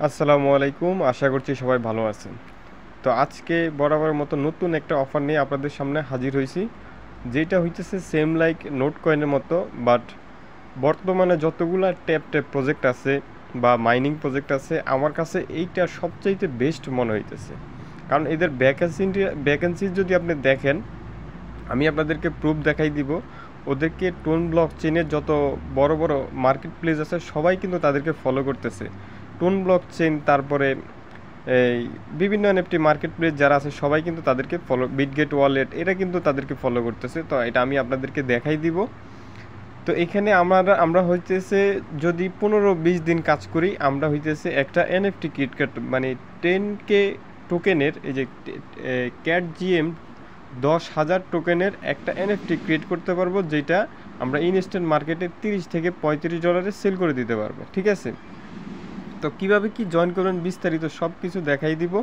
আসসালামু আলাইকুম, আশা করছি সবাই ভালো আছেন। তো আজকে বরাবরের মতো নতুন একটা অফার নিয়ে আপনাদের সামনে হাজির হয়েছি, যেটা হইতেছে সেম লাইক নোট কয়েনের মতো, বাট বর্তমানে যতগুলা ট্যাপ ট্যাপ প্রজেক্ট আছে বা মাইনিং প্রজেক্ট আছে, আমার কাছে এইটা সবচাইতে বেস্ট মনে হইতেছে। কারণ এদের ভ্যাকেন্সি যদি আপনি দেখেন, আমি আপনাদেরকে প্রুফ দেখাই দিব। ওদেরকে টোন ব্লক চেনের যত বড় বড় মার্কেট প্লেস আছে সবাই কিন্তু তাদেরকে ফলো করতেছে। টোন ব্লক চেন, তারপরে এই বিভিন্ন এনএফটি মার্কেট প্লেস যারা আছে সবাই কিন্তু তাদেরকে ফলো, বিটগেট ওয়ালেট এরা কিন্তু তাদেরকে ফলো করতেছে। তো এটা আমি আপনাদেরকে দেখাই দিব। তো এখানে আমরা হইতেছে যদি 15-20 দিন কাজ করি, আমরা হইতেছে একটা এনএফটি কিটক্যাট মানে 10K টোকেনের, এই যে ক্যাট জিএম 10,000 টোকেনের একটা এনএফটি ক্রিয়েট করতে পারবো, যেটা আমরা ইনস্ট্যান্ট মার্কেটে $30 থেকে $35 সেল করে দিতে পারবো। ঠিক আছে, তো কিভাবে কি জয়েন করবেন বিস্তারিত সব কিছু দেখাই দিব।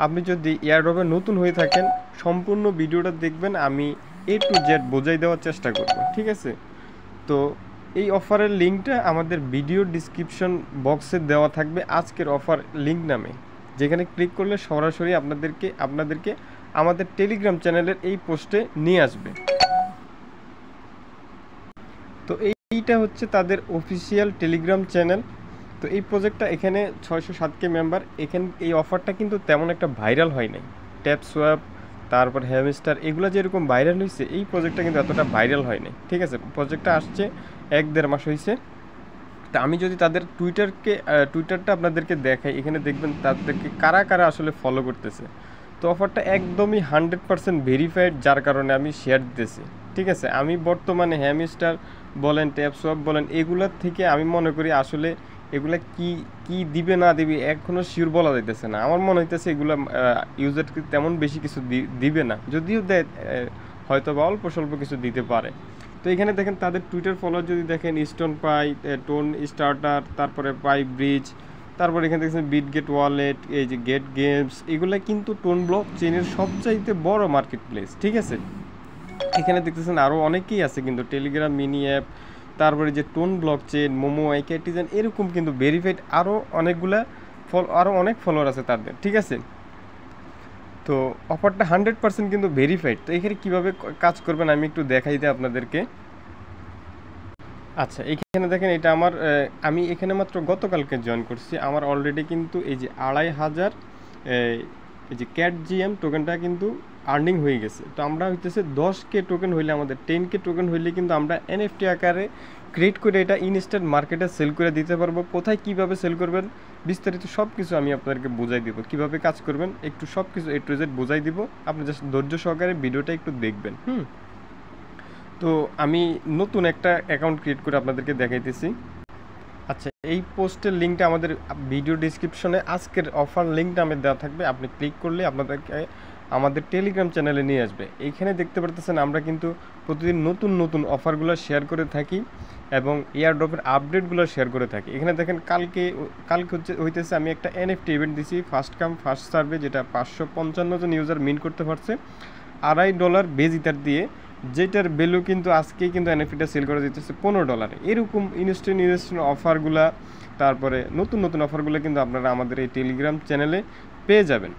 আপনি যদি এয়ারড্রপে নতুন হয়ে থাকেন, সম্পূর্ণ ভিডিওটা দেখবেন, আমি A to Z বোঝাই দেওয়ার চেষ্টা করব। ঠিক আছে, তো এই অফারের লিঙ্কটা আমাদের ভিডিও ডিসক্রিপশন বক্সে দেওয়া থাকবে, আজকের অফার লিঙ্ক নামে, যেখানে ক্লিক করলে সরাসরি আপনাদেরকে আমাদের টেলিগ্রাম চ্যানেলের এই পোস্টে নিয়ে আসবে। তো এইটা হচ্ছে তাদের অফিসিয়াল টেলিগ্রাম চ্যানেল। তো এই প্রজেক্টটা এখানে 607K মেম্বার। এই অফারটা কিন্তু তেমন একটা ভাইরাল হয় নাই। ট্যাপ সোয়াপ, তারপর হ্যামস্টার, এগুলো যেরকম ভাইরাল হয়েছে, এই প্রজেক্টটা কিন্তু এতটা ভাইরাল হয় নাই। ঠিক আছে, প্রজেক্টটা আসছে 1-1.5 মাস হয়েছে। তা আমি যদি তাদের টুইটারটা আপনাদেরকে দেখাই, এখানে দেখবেন তাদেরকে কারা কারা আসলে ফলো করতেছে। তো অফারটা একদমই 100% ভেরিফাইড, যার কারণে আমি শেয়ার দিতেছি। ঠিক আছে, আমি বর্তমানে হ্যামস্টার বলেন, ট্যাপ সোয়াপ বলেন, এগুলার থেকে আমি মনে করি আসলে এগুলা কি কি দিবে না দিবে এখনও শিওর বলা যাইতেছে না। আমার মনে হইতেছে এগুলা ইউজারকে তেমন বেশি কিছু দিবে না, যদিও দেয় হয়তো বা অল্প স্বল্প কিছু দিতে পারে। তো এখানে দেখেন তাদের টুইটার ফলোয়ার যদি দেখেন, স্টোন পাই, টোন স্টার্টার, তারপরে পাই ব্রিজ, তারপরে এখানে দেখছেন বিটগেট ওয়ালেট, এই যে গেট গেমস, এগুলো কিন্তু টোন ব্লক চেনের সবচাইতে বড় মার্কেট প্লেস। ঠিক আছে, এখানে দেখতেছেন আরও অনেকেই আছে কিন্তু, টেলিগ্রাম মিনি অ্যাপ, তারপরে যে টোন ব্লক চেন, মোমো, আইকেটিজেন, এরকম কিন্তু ভেরিফাইড আরও অনেক ফলোয়ার আছে তাদের। ঠিক আছে, তো অফারটা 100% কিন্তু ভেরিফাইড। তো এখানে কীভাবে কাজ করবেন আমি একটু দেখাই দিই আপনাদেরকে। আচ্ছা, এইখানে দেখেন, এটা আমি এখানে মাত্র গতকালকে জয়েন করছি। আমার অলরেডি কিন্তু এই যে 2,500 এই যে ক্যাট জিএম টোকেনটা কিন্তু আর্নিং হয়ে গেছে। তো আমরা হইতেছে 10K টোকেন হইলে, আমাদের 10K টোকেন হইলে কিন্তু আমরা এনএফটি আকারে ক্রিয়েট করে এটা ইনস্ট্যান্ট মার্কেটে সেল করে দিতে পারবো। কোথায় কীভাবে সেল করবেন বিস্তারিত সব কিছু আমি আপনাদেরকে বোঝাই দিব, কীভাবে কাজ করবেন একটু সব কিছু A to Z বোঝাই দিব। আপনি জাস্ট ধৈর্য সহকারে ভিডিওটা একটু দেখবেন। তো আমি নতুন একটা অ্যাকাউন্ট ক্রিয়েট করে আপনাদেরকে দেখাইতেছি। আচ্ছা, এই পোস্টের লিঙ্কটা আমাদের ভিডিও ডিসক্রিপশনে আজকের অফার লিঙ্কটা আমাদের দেওয়া থাকবে। আপনি ক্লিক করলে আপনাদেরকে আমাদের টেলিগ্রাম চ্যানেলে নিয়ে আসবে। এইখানে দেখতে পারতেছেন আমরা কিন্তু প্রতিদিন নতুন নতুন অফারগুলো শেয়ার করে থাকি এবং এয়ারড্রপের আপডেটগুলো শেয়ার করে থাকি। এখানে দেখেন কালকে হইতেছে আমি একটা এনএফটি ইভেন্ট দিছি, ফার্স্ট কাম ফার্স্ট সার্ভে, যেটা 555 জন ইউজার মিন করতে পারছে $2.5 বেজ ইথার দিয়ে, যেটার ভ্যালু কিন্তু আজকেই কিন্তু এনএফটিটা সেল করে দিতেছে $15। এরকম ইনস্ট্যান্ট অফারগুলা, তারপরে নতুন নতুন অফারগুলো কিন্তু আপনারা আমাদের এই টেলিগ্রাম চ্যানেলে পেয়ে যাবেন।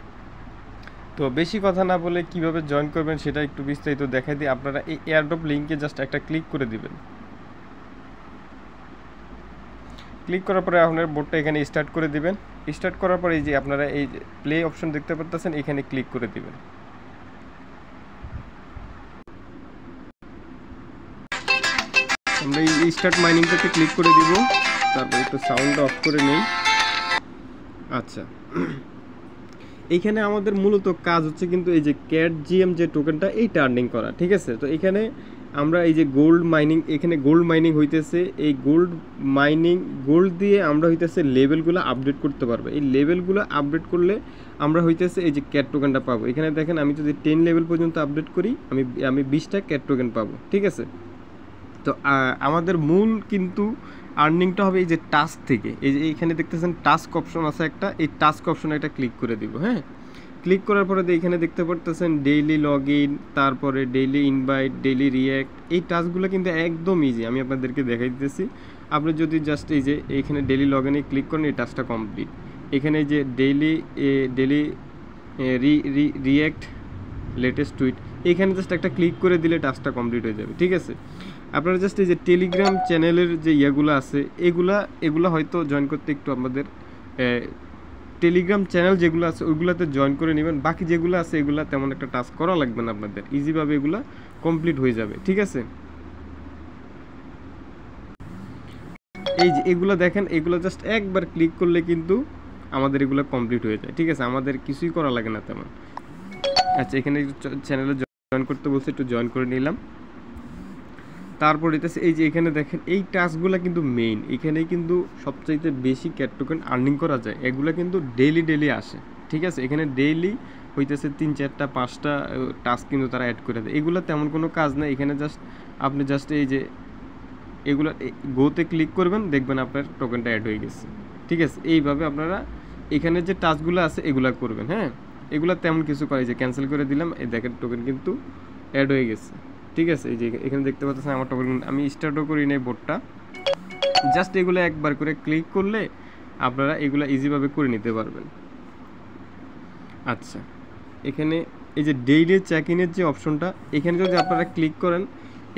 তো বেশি কথা না বলে কিভাবে জয়েন করবেন সেটা একটু বিস্তারিত দেখাই দিই। আপনারা এই এয়ারড্রপ লিঙ্কে জাস্ট একটা ক্লিক করে দিবেন। ক্লিক করার পরে আপনার বোর্ডটা এখানে স্টার্ট করে দিবেন। স্টার্ট করার পরে এই যে আপনারা এই প্লে অপশন দেখতে পাচ্ছেন, এখানে ক্লিক করে দিবেন। আমরা এই স্টার্ট মাইনিংটাতে ক্লিক করে দিব, তারপর একটু সাউন্ড অফ করে নেই। আচ্ছা, এইখানে আমাদের মূলত কাজ হচ্ছে কিন্তু এই যে ক্যাট জিএম যে টোকেনটা, এইটা আর্নিং করা। ঠিক আছে, তো এখানে আমরা এই যে গোল্ড মাইনিং, এখানে গোল্ড মাইনিং হইতেছে, এই গোল্ড দিয়ে আমরা হইতেছে লেভেলগুলো আপডেট করতে পারবো। এই লেভেলগুলো আপডেট করলে আমরা হইতেছে এই যে ক্যাট টোকেনটা পাবো। এখানে দেখেন আমি যদি 10 লেভেল পর্যন্ত আপডেট করি, আমি 20টা ক্যাট টোকেন পাবো। ঠিক আছে, তো আমাদের মূল কিন্তু আর্নিংটা হবে এই যে টাস্ক থেকে। এই যে এইখানে দেখতেছেন টাস্ক অপশন আছে একটা, এই টাস্ক অপশনে একটা ক্লিক করে দিব। হ্যাঁ, ক্লিক করার পরে এখানে দেখতে পারতেছেন ডেইলি লগ ইন, তারপরে ডেইলি ইনভাইট, ডেইলি রিঅ্যাক্ট, এই টাস্কগুলো কিন্তু একদম ইজি, আমি আপনাদেরকে দেখাই দিতেছি। আপনি যদি জাস্ট এই যে এইখানে ডেইলি লগ ইনে ক্লিক করেন, এই টাস্কটা কমপ্লিট। এখানে যে ডেইলি রিঅ্যাক্ট লেটেস্ট টুইট, এখানে জাস্ট একটা ক্লিক করে দিলে টাস্কটা কমপ্লিট হয়ে যাবে। ঠিক আছে, আপনারা জাস্ট এই যে টেলিগ্রাম চ্যানেলের যে ইয়েগুলো আছে এগুলা হয়তো জয়েন করতে একটু আমাদের টেলিগ্রাম চ্যানেল যেগুলো আছে ওইগুলোতে জয়েন করে নেবেন। বাকি যেগুলো আছে এগুলো তেমন একটা টাস্ক করা লাগবে না, আপনাদের ইজিভাবে এগুলো কমপ্লিট হয়ে যাবে। ঠিক আছে, এই যে এগুলো দেখেন, এগুলো জাস্ট একবার ক্লিক করলে কিন্তু আমাদের এগুলো কমপ্লিট হয়ে যায়। ঠিক আছে, আমাদের কিছুই করা লাগে না তেমন। আচ্ছা, এখানে চ্যানেলে জয়েন করতে বলছে, একটু জয়েন করে নিলাম। তারপর এটাছে এই যে এখানে দেখেন এই টাস্কগুলো কিন্তু মেইন, এখানেই কিন্তু সবচাইতে বেশি ক্যাট টোকেন আর্নিং করা যায়। এগুলো কিন্তু ডেইলি আসে। ঠিক আছে, এখানে ডেইলি হইতেছে 3-4টা 5টা টাস্ক কিন্তু তারা অ্যাড করে দেয়। এগুলো তেমন কোনো কাজ না, এখানে জাস্ট আপনি জাস্ট এই যে এগুলো গোতে ক্লিক করবেন, দেখবেন আপনার টোকেনটা অ্যাড হয়ে গেছে। ঠিক আছে, এইভাবে আপনারা এখানে যে টাস্কগুলো আছে এগুলো করবেন। হ্যাঁ, এগুলো তেমন কিছু করে, যে ক্যান্সেল করে দিলাম, এই দেখেন টোকেন কিন্তু অ্যাড হয়ে গেছে। ঠিক আছে, এই যে এখানে দেখতে পাচ্ছেন আমার টোকেন, আমি স্টার্টও করি নাই বোর্ডটা, জাস্ট এগুলো একবার করে ক্লিক করলে আপনারা এগুলো ইজিভাবে করে নিতে পারবেন। আচ্ছা, এখানে এই যে ডেইলি চেক ইনের যে অপশনটা, এখানে যদি আপনারা ক্লিক করেন,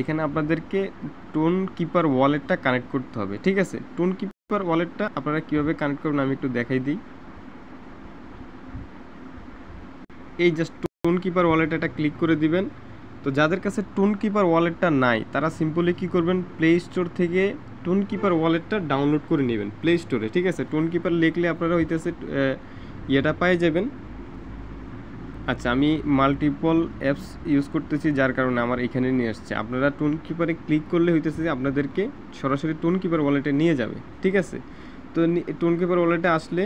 এখানে আপনাদেরকে টোন কিপার ওয়ালেটটা কানেক্ট করতে হবে। ঠিক আছে, টোন কিপার ওয়ালেটটা আপনারা কীভাবে কানেক্ট করবেন আমি একটু দেখাই দিই। এই জাস্ট টোন কিপার ওয়ালেট এটা ক্লিক করে দিবেন। তো যাদের কাছে টোন কিপার ওয়ালেটটা নাই তারা সিম্পলি কী করবেন, প্লে স্টোর থেকে টোন কিপার ওয়ালেটটা ডাউনলোড করে নেবেন প্লে স্টোরে। ঠিক আছে, টোন কিপার লিখলে আপনারা হইতেছে ইয়েটা পাই যাবেন। আচ্ছা, আমি মাল্টিপল অ্যাপস ইউজ করতেছি যার কারণে আমার এখানে নিয়ে আসছে। আপনারা টোন কিপারে ক্লিক করলে হইতেছে যে আপনাদেরকে সরাসরি টোন কিপার ওয়ালেটে নিয়ে যাবে। ঠিক আছে, তো টোন কিপার ওয়ালেটে আসলে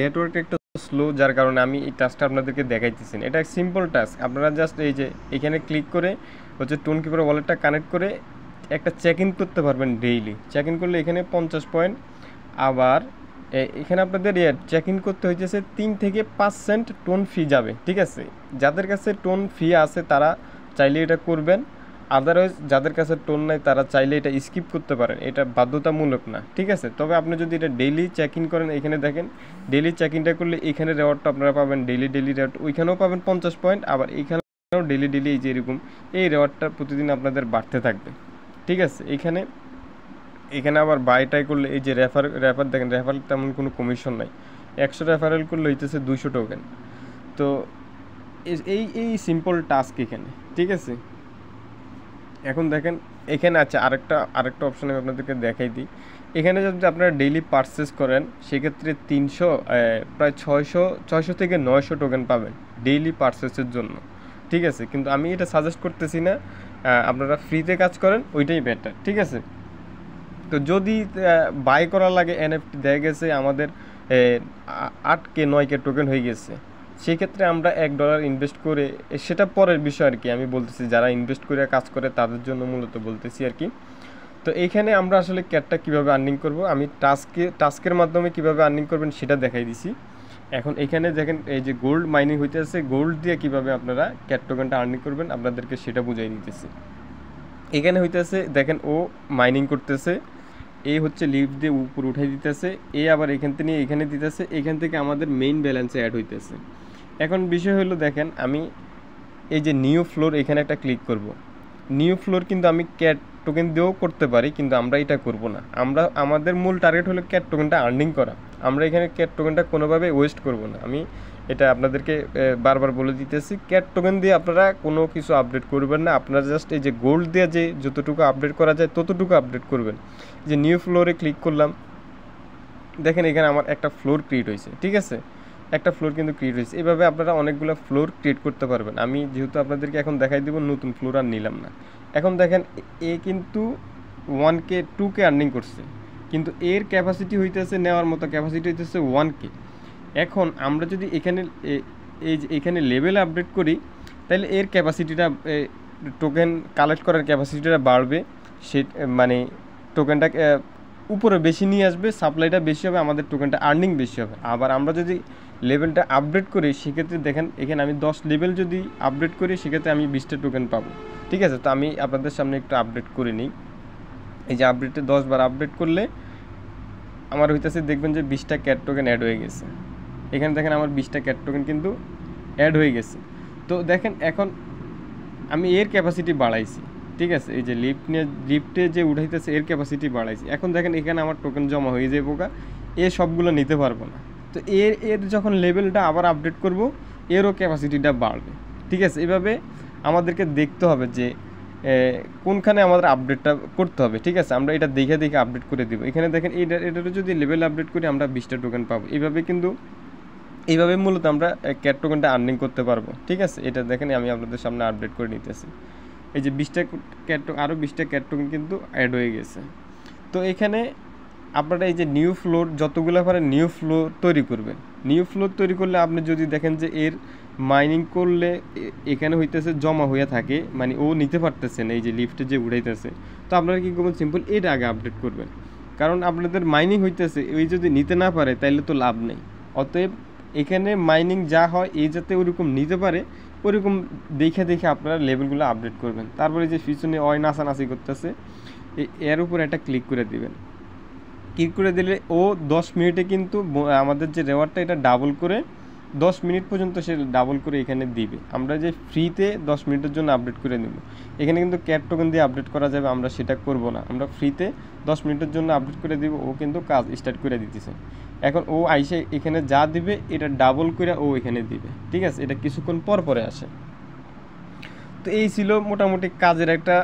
নেটওয়ার্ক একটা স্লো, যার কারণে আমি এই টাস্কটা আপনাদেরকে দেখাইতেছি। এটা সিম্পল টাস্ক, আপনারা জাস্ট এই যে এখানে ক্লিক করে হচ্ছে টোন কিপার ওয়ালেটটা কানেক্ট করে একটা চেক ইন করতে পারবেন ডেইলি। চেক ইন করলে এখানে 50 পয়েন্ট, আবার এখানে আপনাদের চেক ইন করতে হইতেছে 3 থেকে 5 সেন্ট টোন ফি যাবে। ঠিক আছে, যাদের কাছে টোন ফি আছে তারা চাইলে এটা করবেন, আদারওয়াইজ যাদের কাছে টোন নাই তারা চাইলে এটা স্কিপ করতে পারেন, এটা বাধ্যতামূলক না। ঠিক আছে, তবে আপনি যদি এটা ডেইলি চেক ইন করেন, এখানে দেখেন ডেইলি চেক ইনটা করলে এখানে রেওয়ার্ডটা আপনারা পাবেন, ডেইলি রেওয়ার্ড ওইখানেও পাবেন 50 পয়েন্ট, আবার এইখানেও ডেইলি এই যে এরকম এই রেওয়ার্ডটা প্রতিদিন আপনাদের বাড়তে থাকবে। ঠিক আছে, এখানে আবার বাইটাই করলে এই যে রেফার দেখেন, রেফার তেমন কোনো কমিশন নাই, 100 রেফারেল করলে হইতেছে 200 টোকেন। তো এই সিম্পল টাস্ক এখানে। ঠিক আছে, এখন দেখেন এখানে আছে আরেকটা অপশন আমি আপনাদেরকে দেখাই দিই। এখানে যদি আপনারা ডেইলি পারচেস করেন সেক্ষেত্রে 300 প্রায় 600 থেকে 900 টোকেন পাবেন ডেইলি পারচেসের জন্য। ঠিক আছে, কিন্তু আমি এটা সাজেস্ট করতেছি না, আপনারা ফ্রিতে কাজ করেন ওইটাই বেটার। ঠিক আছে, তো যদি বাই করা লাগে এনএফটি, দেখা গেছে আমাদের 8K 9K টোকেন হয়ে গেছে, সেক্ষেত্রে আমরা $1 ইনভেস্ট করে, সেটা পরের বিষয় আর কি, আমি বলতেছি যারা ইনভেস্ট করে কাজ করে তাদের জন্য মূলত বলতেছি আর কি। তো এইখানে আমরা আসলে ক্যাটটা কীভাবে আর্নিং করব, আমি টাস্কের মাধ্যমে কীভাবে আর্নিং করবেন সেটা দেখাই দিছি। এখন এখানে দেখেন এই যে গোল্ড মাইনিং হইতে আছে, গোল্ড দিয়ে কীভাবে আপনারা ক্যাট টোকেনটা আর্নিং করবেন আপনাদেরকে সেটা বুঝাই দিতেছি। এখানে হইতেছে দেখেন ও মাইনিং করতেছে, এই হচ্ছে লিফট দিয়ে উপর উঠাই দিতেছে, এই আবার এখান থেকে নিয়ে এখানে দিতেছে, এখান থেকে আমাদের মেইন ব্যালেন্সে অ্যাড হইতেছে। এখন বিষয় হলো দেখেন, আমি এই যে নিউ ফ্লোর এখানে একটা ক্লিক করব। নিউ ফ্লোর কিন্তু আমি ক্যাট টোকেন দিয়েও করতে পারি, কিন্তু আমরা এটা করব না। আমাদের মূল টার্গেট হলো ক্যাট টোকেনটা আর্নিং করা। আমরা এখানে ক্যাট টোকেনটা কোনোভাবে ওয়েস্ট করব না, আমি এটা আপনাদেরকে বারবার বলে দিতেছি। ক্যাট টোকেন দিয়ে আপনারা কোনো কিছু আপডেট করবেন না, আপনারা জাস্ট এই যে গোল্ড দিয়ে যে যতটুকু আপডেট করা যায় ততটুকু আপডেট করবেন। যে নিউ ফ্লোরে ক্লিক করলাম, দেখেন এখানে আমার একটা ফ্লোর ক্রিয়েট হয়েছে। ঠিক আছে, একটা ফ্লোর কিন্তু ক্রিয়েট হয়েছে। এইভাবে আপনারা অনেকগুলো ফ্লোর ক্রিয়েট করতে পারবেন। আমি যেহেতু আপনাদেরকে এখন দেখাই দেবো, নতুন ফ্লোর আর নিলাম না। এখন দেখেন এ কিন্তু 1K 2K আর্নিং করছে, কিন্তু এর ক্যাপাসিটি হইতেছে, নেওয়ার মতো ক্যাপাসিটি হইতেছে 1K। এখন আমরা যদি এখানে লেভেল আপডেট করি, তাহলে এর ক্যাপাসিটিটা, টোকেন কালেক্ট করার ক্যাপাসিটিটা বাড়বে, সে মানে টোকেনটা উপরে বেশি নিয়ে আসবে, সাপ্লাইটা বেশি হবে, আমাদের টোকেনটা আর্নিং বেশি হবে। আবার আমরা যদি লেভেলটা আপডেট করি সেক্ষেত্রে দেখেন এখানে আমি 10 লেভেল যদি আপডেট করি সেক্ষেত্রে আমি 20টা টোকেন পাবো। ঠিক আছে, তো আমি আপনাদের সামনে একটু আপডেট করে নিই। এই যে আপডেটে 10 বার আপডেট করলে আমার হইতেছে দেখবেন যে 20টা ক্যাট টোকেন অ্যাড হয়ে গেছে। এখানে দেখেন আমার 20টা ক্যাট টোকেন কিন্তু অ্যাড হয়ে গেছে। তো দেখেন এখন আমি এর ক্যাপাসিটি বাড়াইছি, ঠিক আছে, এই যে লিফটে যে উঠাইতেছে এর ক্যাপাসিটি বাড়াইছি। এখন দেখেন এখানে আমার টোকেন জমা হয়ে যায় পোকা, এ সবগুলো নিতে পারবো না। তো এর যখন লেভেলটা আবার আপডেট করব, এরও ক্যাপাসিটিটা বাড়বে, ঠিক আছে। এভাবে আমাদেরকে দেখতে হবে যে কোনখানে আমাদের আপডেটটা করতে হবে, ঠিক আছে। আমরা এটা দেখে আপডেট করে দিব। এখানে দেখেন এটারও যদি লেভেল আপডেট করি আমরা 20টা টোকেন পাবো। এইভাবে মূলত আমরা ক্যাট টোকেনটা আর্নিং করতে পারবো, ঠিক আছে। এটা দেখেন আমি আপনাদের সামনে আপডেট করে নিতেছি। এই যে 20টা আরও 20টা ক্যাট টোকেন কিন্তু অ্যাড হয়ে গেছে। তো এখানে আপনারা এই যে নিউ ফ্লোর যতগুলো পারেন নিউ ফ্লোর তৈরি করবেন। নিউ ফ্লোর তৈরি করলে আপনি যদি দেখেন যে এর মাইনিং করলে এখানে হইতেছে জমা হয়ে থাকে, মানে ও নিতে পারতেছে না, এই যে লিফটে যে উঠাইতেছে, তো আপনারা কী করবেন, সিম্পল এটা আগে আপডেট করবেন। কারণ আপনাদের মাইনিং হইতেছে, ওই যদি নিতে না পারে তাইলে তো লাভ নেই। অতএব এখানে মাইনিং যা হয় এই যাতে ওরকম নিতে পারে, ওরকম দেখে আপনারা লেভেলগুলো আপডেট করবেন। তারপরে যে পিছনে নাচানাচি করতেছে এর উপর একটা ক্লিক করে দিবেন। ক্লিক করে দিলে ও 10 মিনিটে কিন্তু আমাদের যে রেওয়ার্ডটা এটা ডাবল করে 10 মিনিট পর্যন্ত সে ডাবল করে এখানে দিবে। আমরা যে ফ্রিতে 10 মিনিটের জন্য আপডেট করে নেব, এখানে কিন্তু ক্যাট টোকেন দিয়ে আপডেট করা যাবে, আমরা সেটা করব না। আমরা ফ্রিতে 10 মিনিটের জন্য আপডেট করে দিব, ও কিন্তু কাজ স্টার্ট করে দিতেছে। এখন ও আইসে এখানে যা দিবে এটা ডাবল করে ও এখানে দিবে, ঠিক আছে। এটা কিছুক্ষণ পরে আসে। তো এই ছিল মোটামুটি কাজের একটা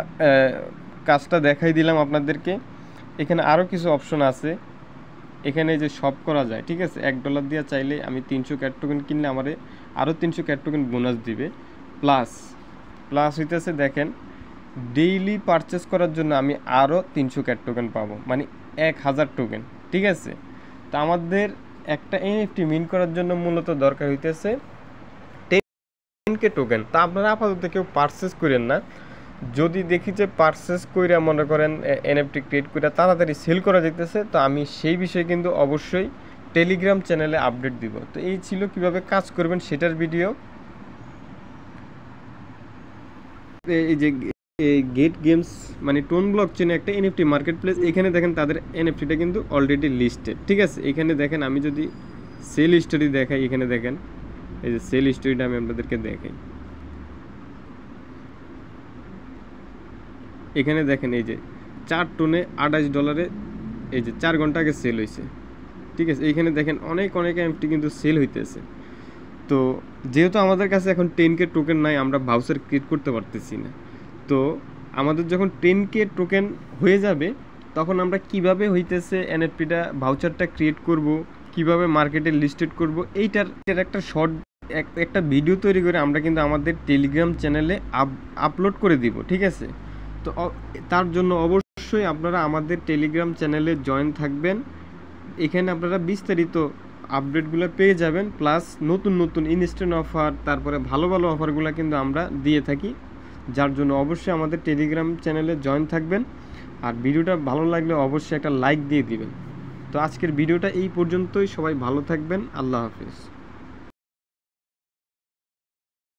কাজটা দেখাই দিলাম আপনাদেরকে। এখানে আরও কিছু অপশন আছে, এখানে যে সব করা যায়, ঠিক আছে। $1 দিয়ে চাইলে আমি 300 ক্যাট টোকেন কিনলে আমারে আরও 300 ক্যাট টোকেন বোনাস দিবে। প্লাস হইতেছে দেখেন ডেইলি পারচেস করার জন্য আমি আরও 300 ক্যাট টোকেন পাবো, মানে 1000 টোকেন, ঠিক আছে। তো আমাদের একটা NFT মিন করার জন্য মূলত দরকার হইতেছে 10K টোকেন। তা আপনারা আপাতত কেউ পারচেস করেন না। যদি দেখি যে পারচেস কইরা মনে করেন NFT ক্রিয়েট করে তাড়াতাড়ি সেল করা যেতেছে, তো আমি সেই বিষয়ে কিন্তু অবশ্যই টেলিগ্রাম চ্যানেলে আপডেট দিব। তো এই ছিল কিভাবে কাজ করবেন সেটার ভিডিও। এই যে গেট গেমস মানে টোন ব্লকচেনে একটা NFT মার্কেট প্লেস, এখানে দেখেন তাদের NFTটা কিন্তু অলরেডি লিস্টেড, ঠিক আছে। এখানে দেখেন আমি যদি সেল হিস্টোরি দেখাই, এখানে দেখেন এই যে সেল হিস্টোরিটা আমি আপনাদেরকে দেখাই। এখানে দেখেন এই যে 4 টোনে $28 এই যে 4 ঘন্টা আগে সেল হয়েছে, ঠিক আছে। এইখানে দেখেন অনেক NFT কিন্তু সেল হইতেছে। তো যেহেতু আমাদের কাছে এখন 10K টোকেন নাই, আমরা ভাউচার ক্রিয়েট করতে পারতেছি না। তো আমাদের যখন 10K টোকেন হয়ে যাবে তখন আমরা কিভাবে হইতেছে NFTটা ভাউচারটা ক্রিয়েট করব, কিভাবে মার্কেটে লিস্টেড করব, এইটার একটা শর্ট একটা ভিডিও তৈরি করে আমরা কিন্তু আমাদের টেলিগ্রাম চ্যানেলে আপলোড করে দিব, ঠিক আছে। তো তার জন্য অবশ্যই আপনারা আমাদের টেলিগ্রাম চ্যানেলে জয়েন থাকবেন। এখানে আপনারা বিস্তারিত আপডেটগুলো পেয়ে যাবেন, প্লাস নতুন ইনস্ট্যান্ট অফার, তারপরে ভালো অফারগুলো কিন্তু আমরা দিয়ে থাকি। যার জন্য অবশ্যই আমাদের টেলিগ্রাম চ্যানেলে জয়েন থাকবেন। আর ভিডিওটা ভালো লাগলে অবশ্যই একটা লাইক দিয়ে দিবেন। তো আজকের ভিডিওটা এই পর্যন্তই, সবাই ভালো থাকবেন, আল্লাহ হাফেজ।